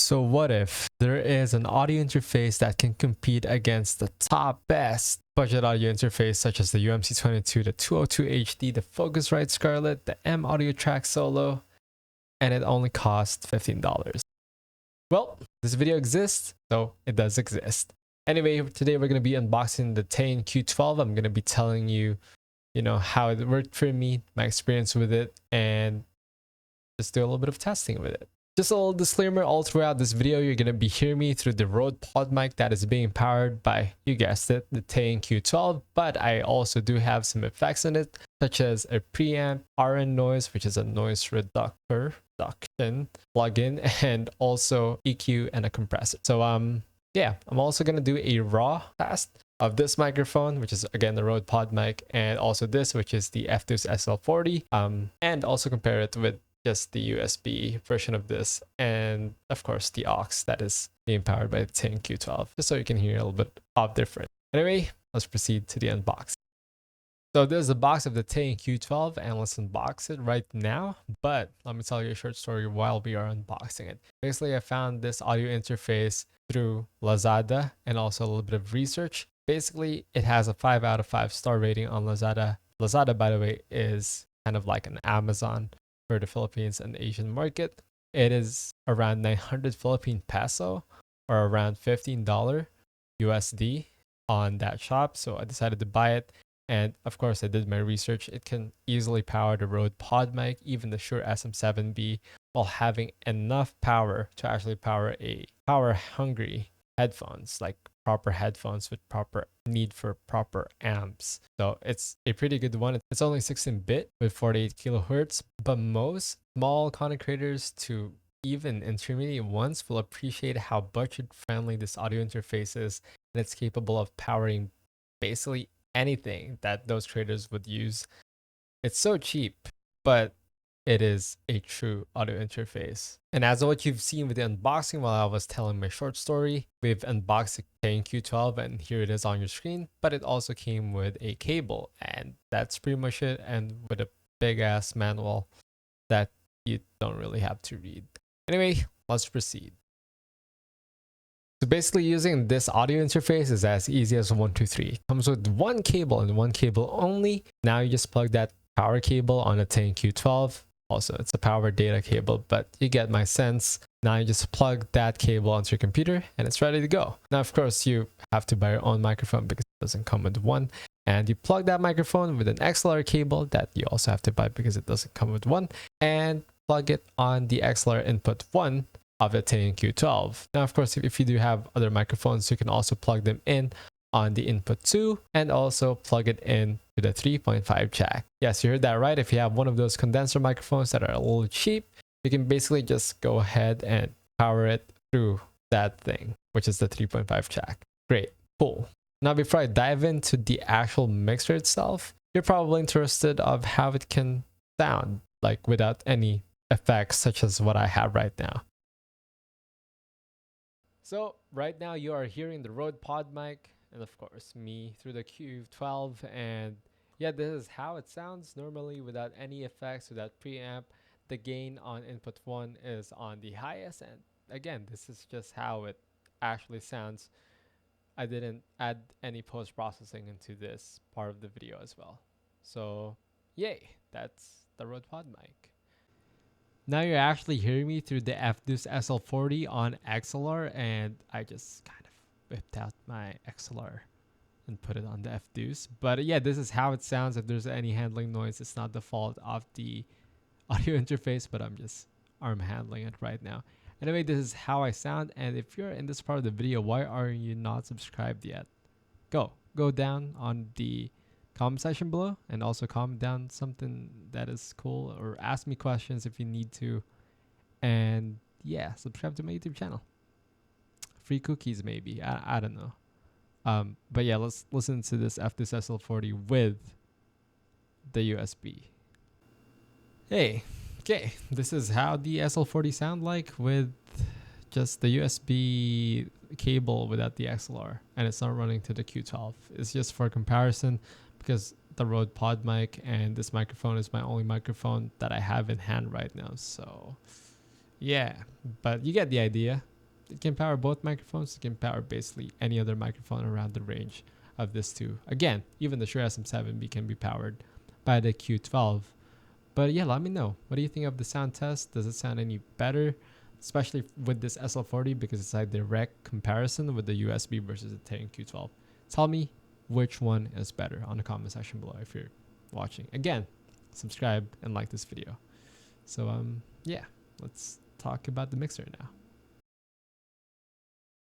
So what if there is an audio interface that can compete against the top best budget audio interface such as the UMC22, the 202 HD, the Focusrite Scarlett, the M Audio Track Solo, and it only costs $15? Well, this video exists, so it does exist. Anyway, today we're going to be unboxing the Teyun Q-12. I'm going to be telling you, how it worked for me, my experience with it, and just do a little bit of testing with it. Just a little disclaimer, all throughout this video, you're going to be hearing me through the Rode Podmic that is being powered by, you guessed it, the Teyun Q-12, but I also do have some effects in it, such as a preamp, RN noise, which is a noise reduction plugin, and also EQ and a compressor. So yeah, I'm also going to do a raw test of this microphone, which is again the Rode Podmic, and also this, which is the F2's SL40, and also compare it with just the USB version of this, and of course the aux that is being powered by the Teyun Q-12, just so you can hear a little bit of different. Anyway, let's proceed to the unboxing. So this is the box of the Teyun Q-12, and let's unbox it right now. But let me tell you a short story while we are unboxing it. Basically, I found this audio interface through Lazada and also a little bit of research. Basically, it has a 5 out of 5 star rating on Lazada. Lazada, by the way, is kind of like an Amazon for the Philippines and Asian market. It is around 900 Philippine peso or around $15 USD on that shop. So I decided to buy it. And of course, I did my research. It can easily power the Rode Podmic, even the Shure SM7B, while having enough power to actually power a power-hungry headphones, like proper headphones with proper need for proper amps. So it's a pretty good one. It's only 16-bit with 48 kilohertz, but most small content creators to even intermediate ones will appreciate how budget-friendly this audio interface is, and it's capable of powering basically anything that those creators would use. It's so cheap, but it is a true audio interface. And as what you've seen with the unboxing while I was telling my short story, we've unboxed the Teyun Q-12 and here it is on your screen, but it also came with a cable, and that's pretty much it, and with a big ass manual that you don't really have to read. Anyway, let's proceed. So basically using this audio interface is as easy as 1, 2, 3. It comes with one cable and one cable only. Now you just plug that power cable on a Teyun Q-12. Also, it's a power data cable, but you get my sense. Now you just plug that cable onto your computer and it's ready to go. Now, of course, you have to buy your own microphone because it doesn't come with one. And you plug that microphone with an XLR cable that you also have to buy because it doesn't come with one. And plug it on the XLR input 1 of the Teyun Q-12. Now, of course, if you do have other microphones, you can also plug them in on the input 2 and also plug it in to the 3.5 jack. Yes, you heard that right. If you have one of those condenser microphones that are a little cheap, you can basically just go ahead and power it through that thing, which is the 3.5 jack. Great, cool. Now, before I dive into the actual mixer itself, you're probably interested of how it can sound like without any effects such as what I have right now. So right now you are hearing the Rode Podmic and of course me through the Q-12, and yeah, this is how it sounds normally without any effects, without preamp. The gain on input 1 is on the highest, and again, this is just how it actually sounds. I didn't add any post-processing into this part of the video as well. So yay, that's the Rode Podmic. Now you're actually hearing me through the F2's SL40 on XLR, and I just kind of whipped out my XLR and put it on the F2's. But yeah, this is how it sounds. If there's any handling noise, it's not the fault of the audio interface, but I'm just arm handling it right now. Anyway, this is how I sound, and if you're in this part of the video, why are you not subscribed yet? Go down on the comment section below and also comment down something that is cool or ask me questions if you need to, and yeah, subscribe to my YouTube channel. Free cookies maybe, I don't know. But yeah, let's listen to this F2's SL40 with the USB. Hey, okay, this is how the SL40 sound like with just the USB cable without the XLR, and it's not running to the Q-12. It's just for comparison because the Rode Podmic and this microphone is my only microphone that I have in hand right now. So yeah, but you get the idea. it can power both microphones. It can power basically any other microphone around the range of this two. Again, even the Shure SM7B can be powered by the Q12. But yeah, let me know. What do you think of the sound test? Does it sound any better? Especially with this SL40 because it's a direct comparison with the USB versus the Teyun Q-12. Tell me which one is better on the comment section below if you're watching. Again, subscribe and like this video. So yeah, let's talk about the mixer now.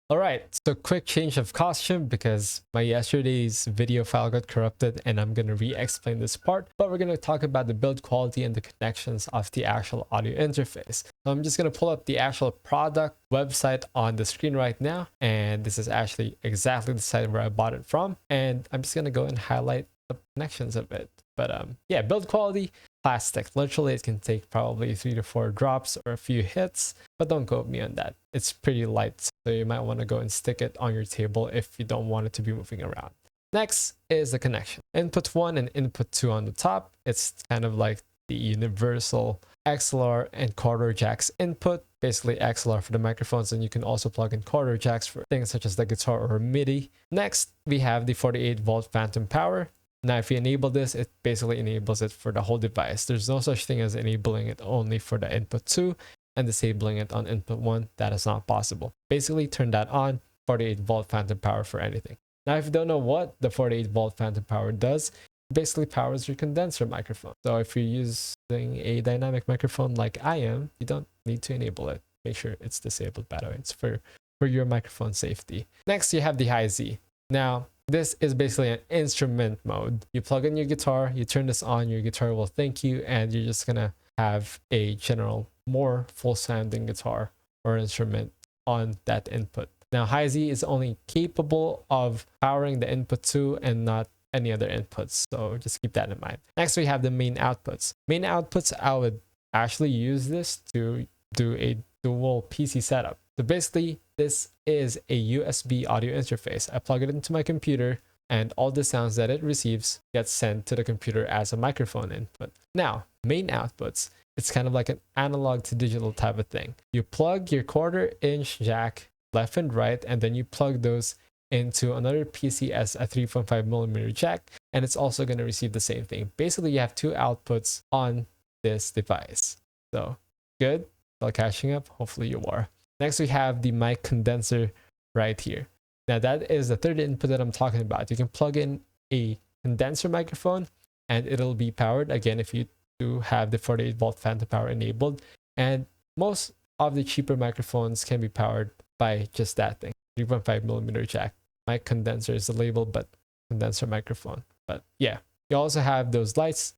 All right, so quick change of costume because my yesterday's video file got corrupted and I'm going to re-explain this part, but we're going to talk about the build quality and the connections of the actual audio interface. So I'm just going to pull up the actual product website on the screen right now, and this is actually exactly the site where I bought it from, and I'm just going to go and highlight the connections of it. But yeah, build quality, plastic. Literally, it can take probably 3 to 4 drops or a few hits, but don't quote me on that. It's pretty light, so you might want to go and stick it on your table if you don't want it to be moving around. Next is the connection. Input 1 and input 2 on the top. It's kind of like the universal XLR and quarter jacks input, basically XLR for the microphones, and you can also plug in quarter jacks for things such as the guitar or MIDI. Next, we have the 48-volt phantom power. Now, if you enable this, it basically enables it for the whole device. There's no such thing as enabling it only for the input 2 and disabling it on input 1. That is not possible. Basically, turn that on, 48-volt phantom power for anything. Now, if you don't know what the 48-volt phantom power does, it basically powers your condenser microphone. So if you're using a dynamic microphone like I am, you don't need to enable it. Make sure it's disabled, by the way. It's for your microphone safety. Next, you have the high Z. Now, this is basically an instrument mode. You plug in your guitar, you turn this on, your guitar will thank you, and you're just gonna have a general, more full sounding guitar or instrument on that input. Now, high Z is only capable of powering the input 2 and not any other inputs. So just keep that in mind. Next, we have the main outputs. Main outputs, I would actually use this to do a dual PC setup. So basically, this is a USB audio interface. I plug it into my computer, and all the sounds that it receives gets sent to the computer as a microphone input. Now, main outputs, it's kind of like an analog to digital type of thing. You plug your 1/4-inch jack left and right, and then you plug those into another PC as a 3.5mm jack, and it's also going to receive the same thing. Basically, you have 2 outputs on this device. So, good? Still catching up? Hopefully you are. Next, we have the mic condenser right here. Now, that is the third input that I'm talking about. You can plug in a condenser microphone and it'll be powered, again, if you do have the 48-volt phantom power enabled. And most of the cheaper microphones can be powered by just that thing, 3.5mm jack. Mic condenser is the label, but condenser microphone. But yeah, you also have those lights.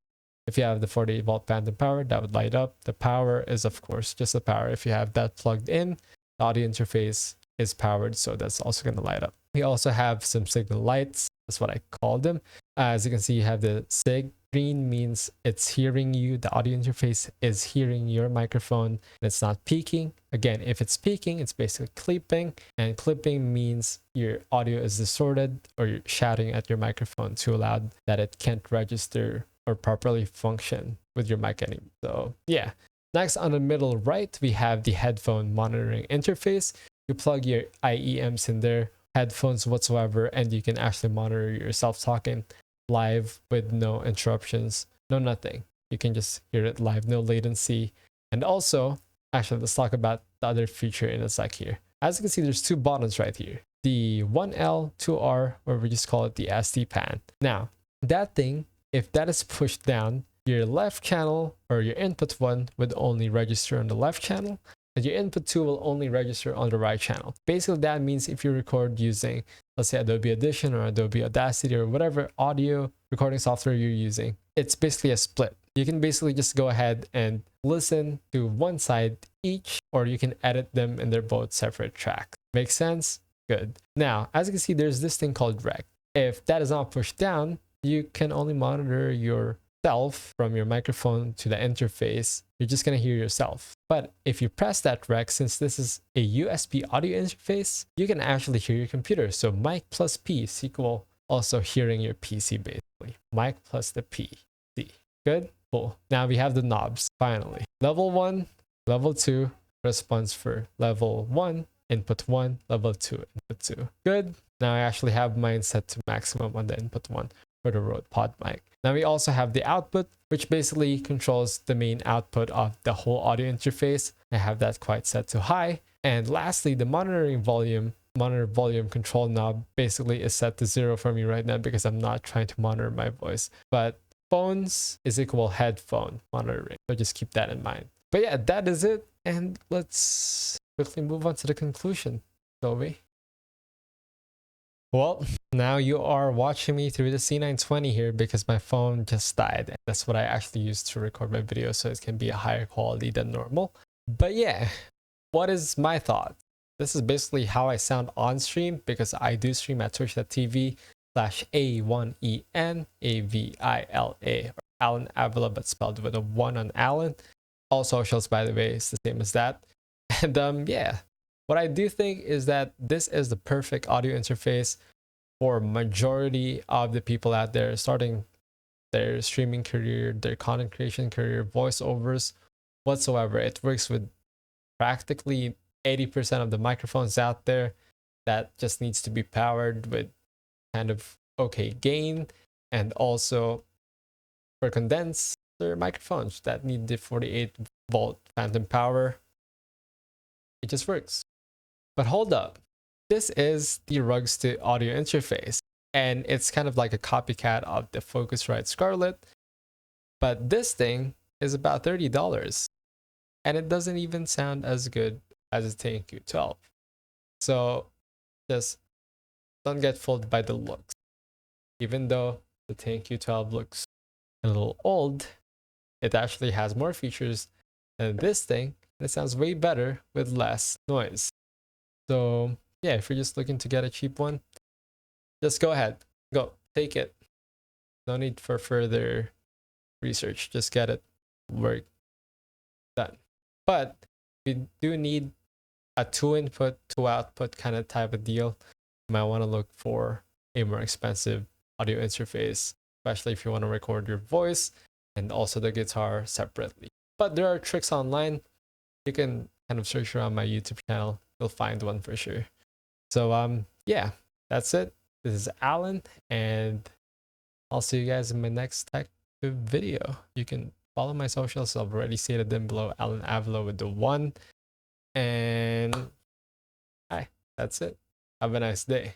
If you have the 48-volt phantom power, that would light up. The power is, of course, just the power. If you have that plugged in, the audio interface is powered, so that's also going to light up. We also have some signal lights. That's what I call them. As you can see, you have the SIG. Green means it's hearing you. The audio interface is hearing your microphone, and it's not peaking. Again, if it's peaking, it's basically clipping, and clipping means your audio is distorted or you're shouting at your microphone too loud that it can't register or properly function with your mic anymore. So yeah. Next, on the middle right, we have the headphone monitoring interface. You plug your IEMs in there, headphones whatsoever, and you can actually monitor yourself talking live with no interruptions, no nothing. You can just hear it live, no latency. And also, actually, let's talk about the other feature in a sec here. As you can see, there's 2 buttons right here. The 1L, 2R, or we just call it the SD pan. Now, that thing, if that is pushed down, your left channel or your input 1 would only register on the left channel, and your input 2 will only register on the right channel. Basically, that means if you record using, let's say, Adobe Audition or Adobe Audacity or whatever audio recording software you're using, it's basically a split. You can basically just go ahead and listen to one side each, or you can edit them and they're both separate tracks. Make sense? Good. Now, as you can see, there's this thing called rec. If that is not pushed down, you can only monitor yourself from your microphone to the interface. You're just going to hear yourself. But if you press that rec, since this is a USB audio interface, you can actually hear your computer. So mic plus P is equal also hearing your PC basically. Mic plus the P. C. Good? Cool. Now we have the knobs, finally. Level 1, level 2 responds for level 1 input 1, level 2, input 2. Good. Now I actually have mine set to maximum on the input 1 for the Rode Podmic. Now we also have the output, which basically controls the main output of the whole audio interface. I have that quite set to high. And lastly, the monitor volume control knob basically is set to 0 for me right now because I'm not trying to monitor my voice. But phones is equal headphone monitoring. So just keep that in mind. But yeah, that is it. And let's quickly move on to the conclusion, shall we? Well, now you are watching me through the C920 here because my phone just died. And that's what I actually use to record my videos, so it can be a higher quality than normal. But yeah, what is my thought? This is basically how I sound on stream because I do stream at twitch.tv/A1ENAVILA, or Alan Avila, but spelled with a 1 on Alan. All socials, by the way, is the same as that. And yeah, what I do think is that this is the perfect audio interface for majority of the people out there starting their streaming career, their content creation career, voiceovers, whatsoever. It works with practically 80% of the microphones out there. That just needs to be powered with kind of okay gain, and also for condenser microphones that need the 48-volt phantom power. It just works. But hold up, this is the Rugste audio interface, and it's kind of like a copycat of the Focusrite Scarlett, but this thing is about $30, and it doesn't even sound as good as a Teyun Q-12. So just don't get fooled by the looks. Even though the Teyun Q-12 looks a little old, it actually has more features than this thing, and it sounds way better with less noise. So yeah, if you're just looking to get a cheap one, just go ahead, go take it. No need for further research, just get it, work done. But you do need a 2-input, 2-output kind of type of deal. You might want to look for a more expensive audio interface, especially if you want to record your voice and also the guitar separately. But there are tricks online. You can kind of search around my YouTube channel. You'll find one for sure. So yeah, that's it. This is Alan, and I'll see you guys in my next tech video. You can follow my socials. I've already stated them below. Alan Avila with the 1. And hi, that's it. Have a nice day.